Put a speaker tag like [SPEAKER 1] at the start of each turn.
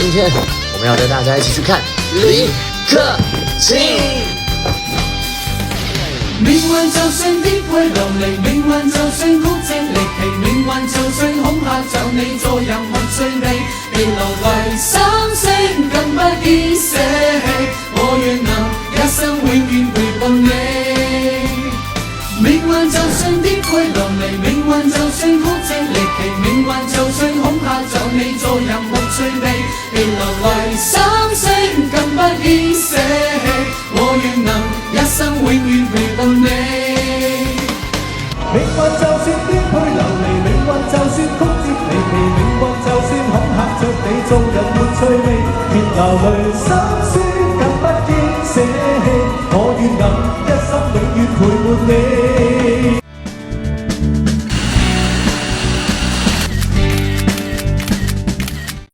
[SPEAKER 1] 今天我们要带大家一起去看李克勤。
[SPEAKER 2] 命運就算顛沛流離，命運就算曲折離奇，命運就算恐嚇着你，做人沒趣味，別流淚心聲更不易捨棄。我願能一生永遠陪伴你。命運就算顛沛流離，命運就算曲折離奇，命運就算恐嚇着你，做人沒趣味，別流淚心聲更不易捨棄。我願能一生永遠陪伴你。
[SPEAKER 3] 命運就算顛沛流離，命運就算曲折離奇，命運就算恐嚇着你，做人沒趣味，別流淚心酸。